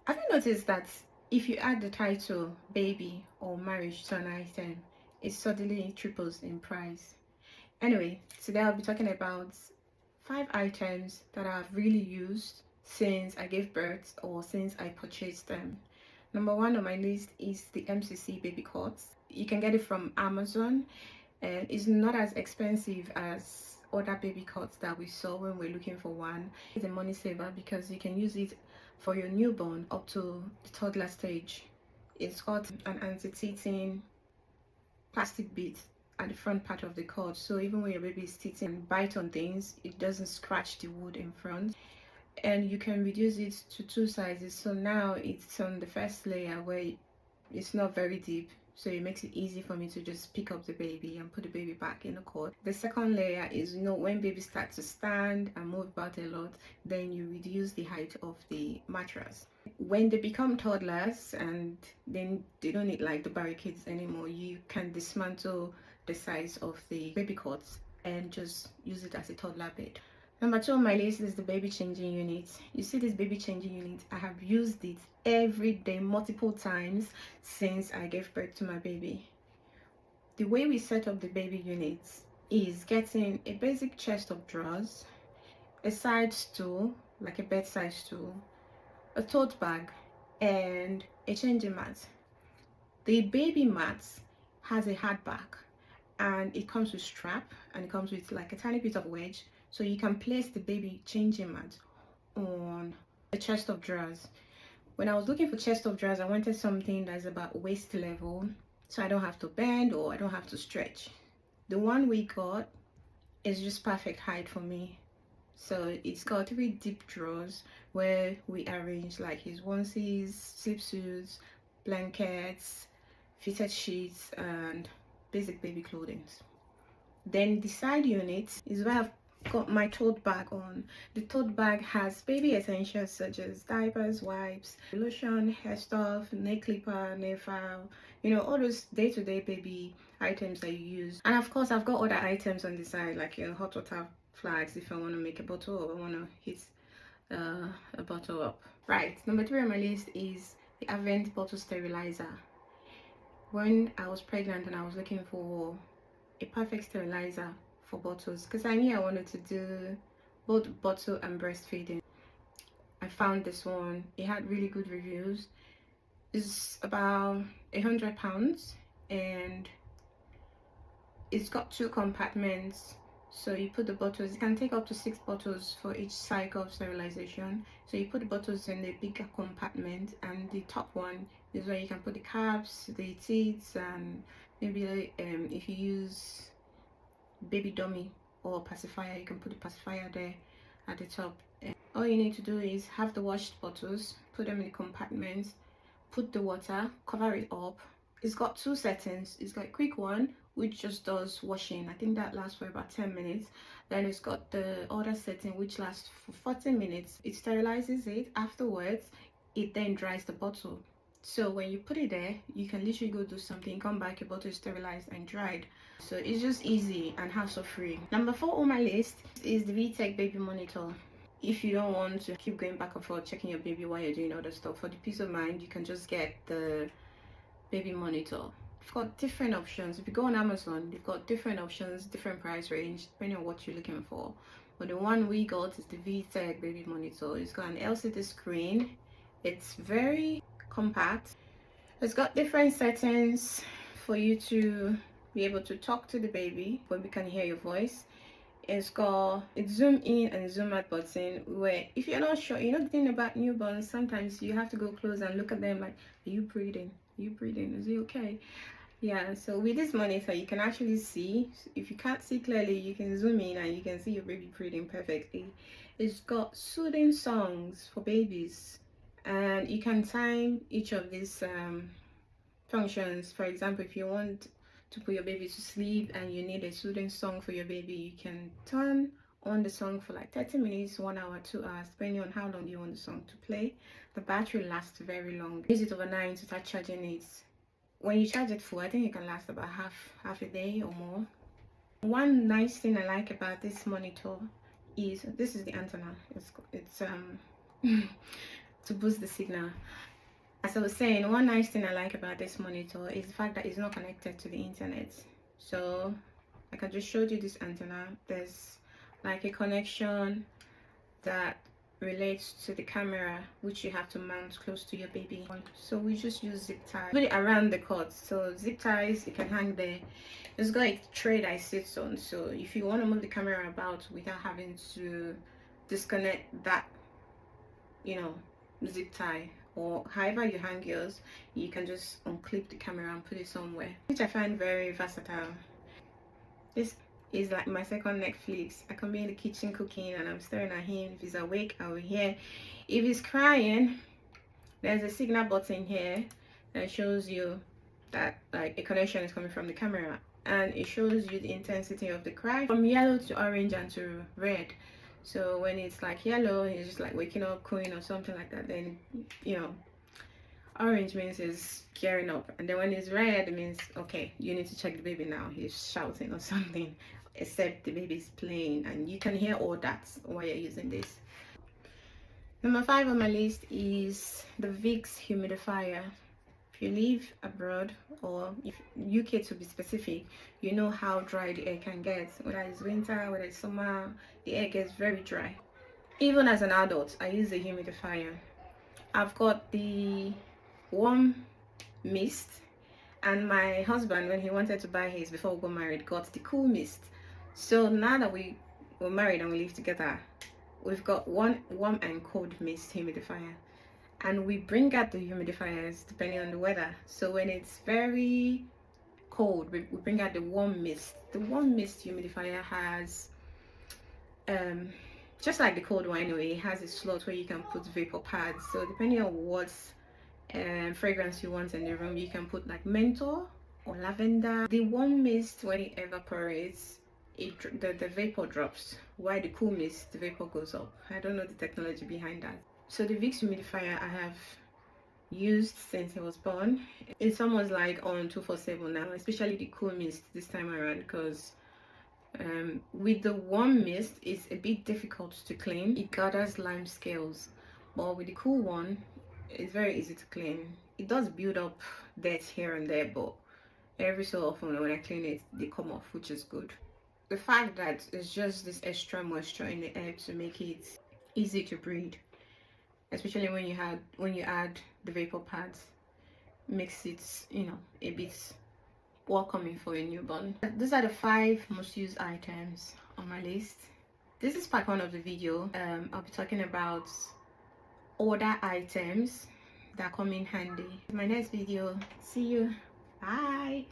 Have you noticed that if you add the title baby or marriage to an item, it suddenly triples in price? Anyway, today I'll be talking about 5 items that I've really used since I gave birth or since I purchased them. Number one on my list is the MCC baby cots. You can get it from Amazon and it's not as expensive as other baby cots that we saw when we're looking for one. It's a money saver because you can use it for your newborn up to the toddler stage. It's got an anti-teething plastic bit at the front part of the cord, so even when your baby is teething and bite on things, it doesn't scratch the wood in front. And you can reduce it to 2 sizes, so now it's on the first layer where it's not very deep, so it makes it easy for me to just pick up the baby and put the baby back in the cord. The second layer is, when babies start to stand and move about a lot, then you reduce the height of the mattress. When they become toddlers and then they don't need like the barricades anymore, you can dismantle the size of the baby cots and just use it as a toddler bed. Number two on my list is the baby changing unit. You see this baby changing unit, I have used it every day multiple times since I gave birth to my baby. The way we set up the baby unit is getting a basic chest of drawers, a side stool, like a bedside stool, a tote bag, and a changing mat. The baby mat has a hard back and it comes with strap and it comes with like a tiny bit of wedge, so you can place the baby changing mat on a chest of drawers. When I was looking for chest of drawers, I wanted something that's about waist level, so I don't have to bend or I don't have to stretch. The one we got is just perfect height for me. So it's got 3 deep drawers where we arrange like his onesies, sleep suits, blankets, fitted sheets, and basic baby clothing. Then the side unit is where I've got my tote bag on. The tote bag has baby essentials such as diapers, wipes, lotion, hair stuff, nail clipper, nail file, all those day-to-day baby items that you use. And of course I've got other items on the side like hot water flags if I want to make a bottle or I want to heat a bottle up. Right, number 3 on my list is the Avent bottle sterilizer. When I was pregnant and I was looking for a perfect sterilizer for bottles, because I knew I wanted to do both bottle and breastfeeding, I found this one. It had really good reviews. It's about £100 and it's got 2 compartments. So you put the bottles, you can take up to 6 bottles for each cycle of sterilization. So you put the bottles in the bigger compartment, and the top one is where you can put the caps, the teats, and maybe if you use baby dummy or pacifier, you can put the pacifier there at the top. And all you need to do is have the washed bottles, put them in the compartments, put the water, cover it up. It's got 2 settings. It's got a quick one which just does washing. I think that lasts for about 10 minutes. Then it's got the other setting which lasts for 40 minutes. It sterilizes it. Afterwards, it then dries the bottle. So when you put it there, you can literally go do something, come back, your bottle is sterilized and dried. So it's just easy and hassle-free. Number 4 on my list is the VTech baby monitor. If you don't want to keep going back and forth checking your baby while you're doing other stuff, for the peace of mind, you can just get the baby monitor. They've got different options. If you go on Amazon, they've got different options, different price range depending on what you're looking for. But the one we got is the VTech baby monitor. It's got an LCD screen. It's very compact. It's got different settings for you to be able to talk to the baby when we can hear your voice. It's got a zoom in and zoom out button where if you're not sure, the thing about newborns, sometimes you have to go close and look at them like, are you breathing? Are you breathing? Is it okay? Yeah, so with this monitor you can actually see. If you can't see clearly, you can zoom in and you can see your baby breathing perfectly. It's got soothing songs for babies, and you can time each of these functions. For example, if you want to put your baby to sleep and you need a soothing song for your baby, you can turn on the song for like 30 minutes, 1 hour, 2 hours, depending on how long you want the song to play. The battery lasts very long. Use it overnight to start charging it. When you charge it full, I think it can last about half a day or more. One nice thing I like about this monitor is this is the antenna. It's to boost the signal. As I was saying, one nice thing I like about this monitor is the fact that it's not connected to the internet. So like I just showed you this antenna, there's like a connection that relates to the camera, which you have to mount close to your baby. So we just use zip ties, put it around the cord. So zip ties, you can hang there. It's got a tray that it sits on, so if you want to move the camera about without having to disconnect that, you know, zip tie, or however you hang yours, you can just unclip the camera and put it somewhere, which I find very versatile. This is like my second Netflix. I can be in the kitchen cooking and I'm staring at him. If he's awake, I will hear. If he's crying, there's a signal button here that shows you that like a connection is coming from the camera, and it shows you the intensity of the cry from yellow to orange and to red. So when it's like yellow, he's just like waking up, cooing or something like that, then you know, orange means he's gearing up, and then when it's red, it means okay, you need to check the baby now, he's shouting or something, except the baby's playing, and you can hear all that while you're using this. Number 5 on my list is the Vicks humidifier. If you live abroad, or if UK to be specific, you know how dry the air can get. Whether it's winter, whether it's summer, the air gets very dry. Even as an adult, I use a humidifier. I've got the warm mist, and my husband, when he wanted to buy his before we got married, got the cool mist. So now that we were married and we live together, we've got one warm and cold mist humidifier, and we bring out the humidifiers depending on the weather. So when it's very cold, we bring out the warm mist. The warm mist humidifier has just like the cold one anyway, it has a slot where you can put vapor pads. So depending on what fragrance you want in the room, you can put like menthol or lavender. The warm mist, when it evaporates, the vapor drops, while the cool mist, the vapor goes up. I don't know the technology behind that. So the Vicks humidifier I have used since I was born. It's almost like on 247 now, especially the cool mist this time around, because with the warm mist it's a bit difficult to clean. It gathers lime scales, but with the cool one it's very easy to clean. It does build up dirt here and there, but every so often when I clean it, they come off, which is good. The fact that it's just this extra moisture in the air to make it easy to breathe, especially when you add the vapor pads, makes it, you know, a bit welcoming for a newborn. These are the 5 most used items on my list. This is part 1 of the video. I'll be talking about other items that come in handy. My next video. See you. Bye.